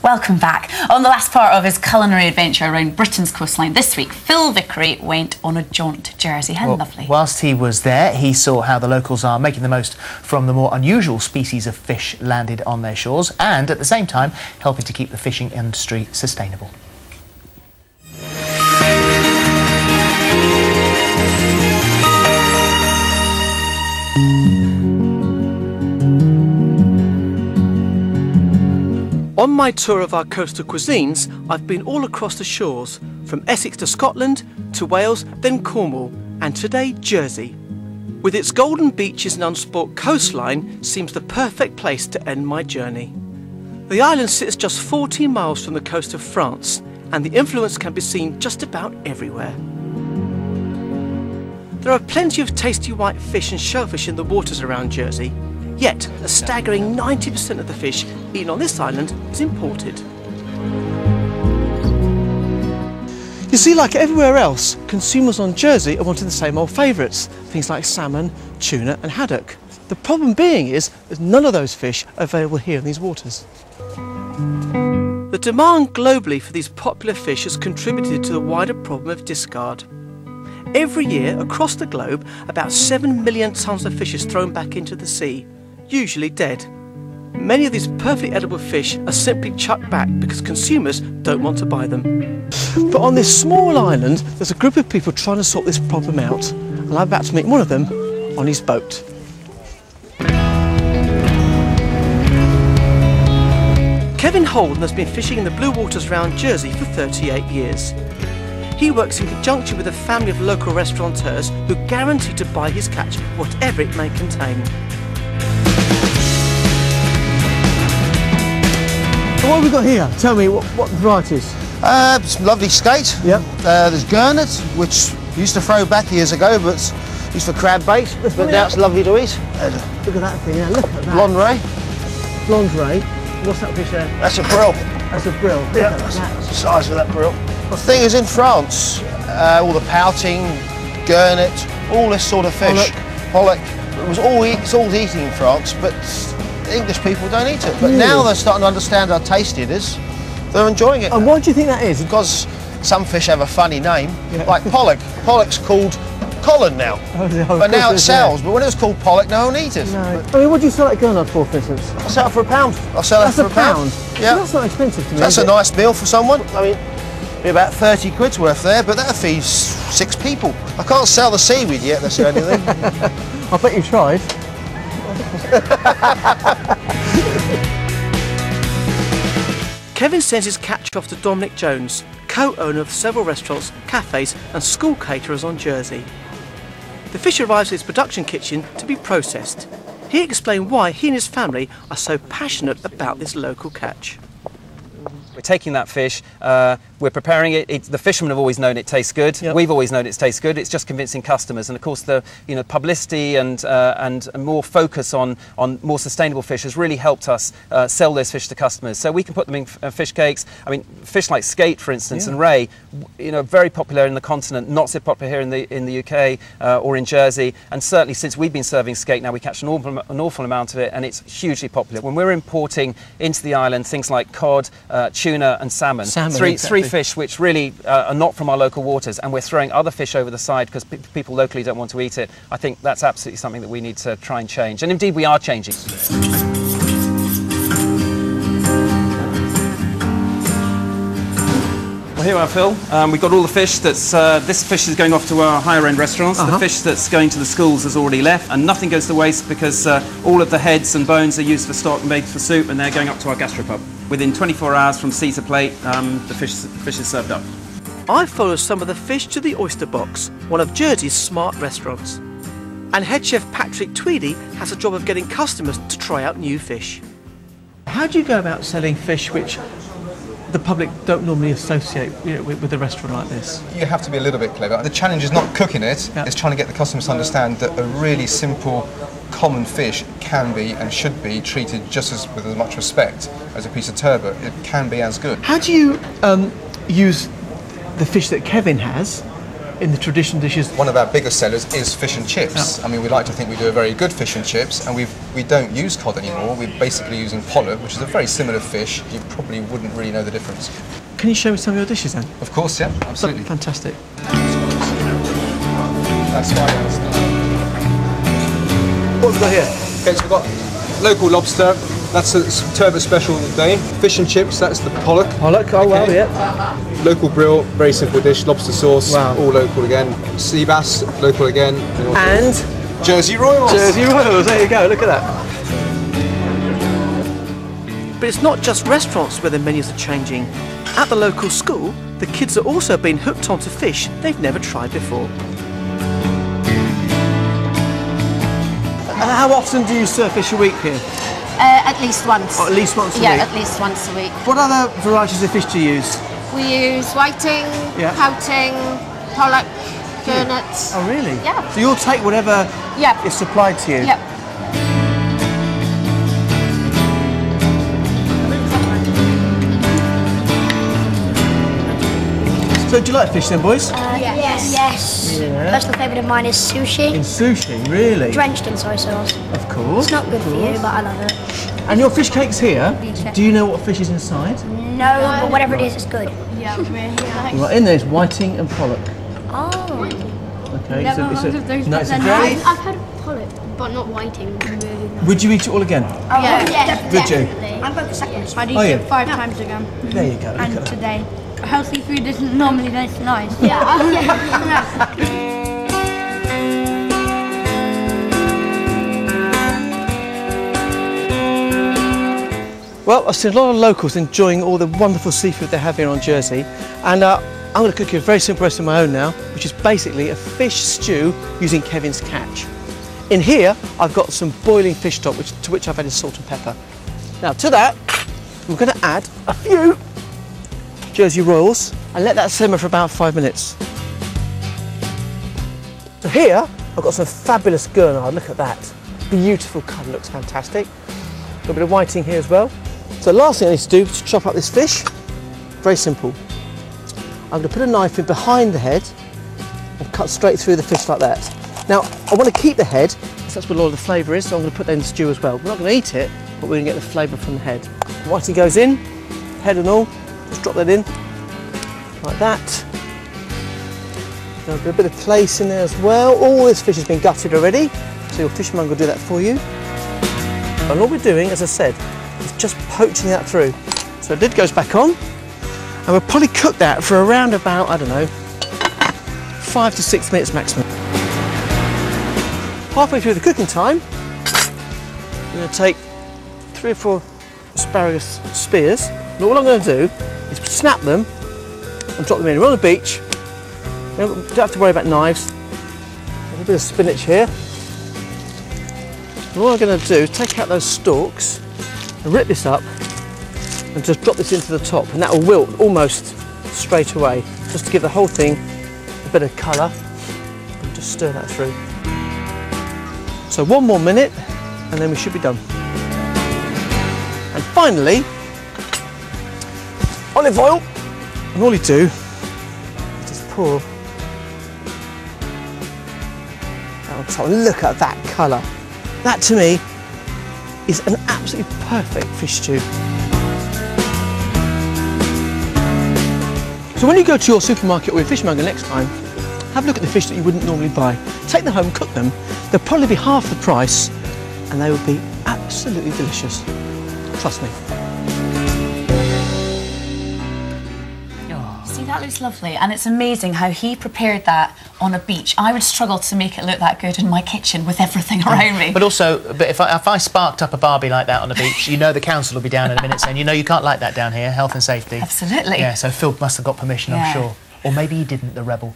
Welcome back. On the last part of his culinary adventure around Britain's coastline this week, Phil Vickery went on a jaunt to Jersey. How lovely. Whilst he was there, he saw how the locals are making the most from the more unusual species of fish landed on their shores and, at the same time, helping to keep the fishing industry sustainable. On my tour of our coastal cuisines, I've been all across the shores, from Essex to Scotland, to Wales, then Cornwall, and today Jersey. With its golden beaches and unspoilt coastline, seems the perfect place to end my journey. The island sits just 14 miles from the coast of France, and the influence can be seen just about everywhere. There are plenty of tasty white fish and shellfish in the waters around Jersey. Yet, a staggering 90% of the fish eaten on this island is imported. You see, like everywhere else, consumers on Jersey are wanting the same old favourites, things like salmon, tuna and haddock. The problem being is that none of those fish are available here in these waters. The demand globally for these popular fish has contributed to the wider problem of discard. Every year, across the globe, about 7 million tonnes of fish is thrown back into the sea, usually dead. Many of these perfectly edible fish are simply chucked back because consumers don't want to buy them. But on this small island, there's a group of people trying to sort this problem out, and I'm about to meet one of them on his boat. Kevin Holden has been fishing in the blue waters around Jersey for 38 years. He works in conjunction with a family of local restaurateurs who guarantee to buy his catch, whatever it may contain. What have we got here? Tell me, what varieties? Some lovely skate. Yep. There's gurnet, which used to throw back years ago, but used for crab bait. But now it's lovely to eat. Look at that thing there, look at that. Blonde ray. Blonde ray. What's that fish there? That's a brill. That's a brill. Yeah, that's the size of that brill. The thing is, in France, all the pouting, gurnet, all this sort of fish. Pollock. It's all eaten in France, but English people don't eat it. But now they're starting to understand how tasty it is. They're enjoying it. And why do you think that is? Because some fish have a funny name, like pollock. Pollock's called Colin now. But now it sells. But when it was called pollock, no one eat it. No. I mean, what do you sell that gurnet for instance? I sell it for £1. I sell that for a pound. Yeah. So that's not expensive to me. So that's a nice meal for someone. I mean, be about 30 quid's worth there, but that feeds 6 people. I can't sell the seaweed yet, that's the only thing. I bet you tried. Kevin sends his catch off to Dominic Jones, co-owner of several restaurants, cafes and school caterers on Jersey. The fish arrives at his production kitchen to be processed. He explained why he and his family are so passionate about this local catch. We're taking that fish, we're preparing it. The fishermen have always known it tastes good. Yep. We've always known it tastes good. It's just convincing customers, and of course the publicity and more focus on more sustainable fish has really helped us sell those fish to customers. So we can put them in fish cakes. I mean, fish like skate, for instance, and ray, very popular in the continent, not so popular here in the UK or in Jersey. And certainly since we've been serving skate now, we catch an awful amount of it, and it's hugely popular. When we're importing into the island things like cod, tuna and salmon. Three fish which really are not from our local waters, and we're throwing other fish over the side because people locally don't want to eat it. I think that's absolutely something that we need to try and change, and indeed we are changing. Well, here we are, Phil. We've got all the fish that's, this fish is going off to our higher end restaurants. The fish that's going to the schools has already left, and nothing goes to waste because all of the heads and bones are used for stock and made for soup, and they're going up to our gastropub. Within 24 hours from sea to plate, the fish is served up. I follow some of the fish to the Oyster Box, one of Jersey's smart restaurants. And head chef Patrick Tweedy has a job of getting customers to try out new fish. How do you go about selling fish which the public don't normally associate with a restaurant like this? You have to be a little bit clever. The challenge is not cooking it, it's trying to get the customers to understand that a really simple, common fish can be and should be treated just with as much respect as a piece of turbot. It can be as good. How do you use the fish that Kevin has in the traditional dishes? One of our biggest sellers is fish and chips. Yeah. I mean, we like to think we do a very good fish and chips, and we don't use cod anymore. We're basically using pollock, which is a very similar fish. You probably wouldn't really know the difference. Can you show me some of your dishes then? Of course, yeah, absolutely. Fantastic. That's fine. What have we got here? Okay, so we've got local lobster. That's a turbot special today. Fish and chips, that's the pollock. Pollock, oh wow, yeah. Local grill, very simple dish, lobster sauce, Wow. all local again. Sea bass, local again. And Jersey Royals. Jersey Royals, there you go, look at that. But it's not just restaurants where the menus are changing. At the local school, the kids are also being hooked onto fish they've never tried before. How often do you serve fish a week here? At least once. Oh, at least once a week? Yeah, at least once a week. What other varieties of fish do you use? We use whiting, pouting, pollock, gurnets. Oh really? Yeah. So you'll take whatever is supplied to you? Yep. So do you like fish then, boys? Yes. Yeah. Personal favourite of mine is sushi. In sushi, really? Drenched in soy sauce. Of course. It's not good for you, but I love it. And your fish cakes here, do you know what fish is inside? No, but whatever it is, it's good. Yeah, really. Right, in there is whiting and pollock. Oh. Okay, Never so heard of those, no, but it's a then very... I've heard of pollock, but not whiting. Really nice. Would you eat it all again? Oh, yeah. Would you? I'm going for second. I'd eat Oh, yeah. it 5 times again. There you go. Look And at that. today. Healthy food isn't normally this nice. Yeah. Well, I've seen a lot of locals enjoying all the wonderful seafood they have here on Jersey, and I'm going to cook you a very simple recipe of my own now, which is basically a fish stew using Kevin's catch. In here, I've got some boiling fish stock, to which I've added salt and pepper. Now, to that, I'm going to add a few Jersey Royals and let that simmer for about 5 minutes. So here, I've got some fabulous gurnard. Look at that. Beautiful colour, looks fantastic. A little bit of whiting here as well. So the last thing I need to do is chop up this fish. Very simple. I'm going to put a knife in behind the head and cut straight through the fish like that. Now, I want to keep the head, because that's where a lot of the flavour is, so I'm going to put that in the stew as well. We're not going to eat it, but we're going to get the flavour from the head. The whiting goes in, head and all. Just drop that in, like that. There'll be a bit of place in there as well. All this fish has been gutted already, so your fishmonger will do that for you. And all we're doing, as I said, is just poaching that through. So the lid goes back on, and we'll probably cook that for around about, I don't know, 5 to 6 minutes maximum. Halfway through the cooking time, I'm going to take 3 or 4 asparagus spears, and all I'm going to do is snap them and drop them in. We're on the beach, you don't have to worry about knives. A little bit of spinach here. And all I'm going to do is take out those stalks and rip this up and just drop this into the top, and that will wilt almost straight away, just to give the whole thing a bit of colour, and just stir that through. So 1 more minute and then we should be done. And finally, olive oil, and all you do is just pour that on top. Look at that colour. That to me is an absolutely perfect fish stew. So when you go to your supermarket or your fishmonger next time, have a look at the fish that you wouldn't normally buy. Take them home, cook them. They'll probably be half the price and they will be absolutely delicious. Trust me. See, that looks lovely, and it's amazing how he prepared that on a beach. I would struggle to make it look that good in my kitchen with everything around me. But also, if I sparked up a Barbie like that on the beach, you know the council will be down in a minute saying, you know you can't like that down here, health and safety. Absolutely. Yeah, so Phil must have got permission, I'm sure. Or maybe he didn't, the rebel.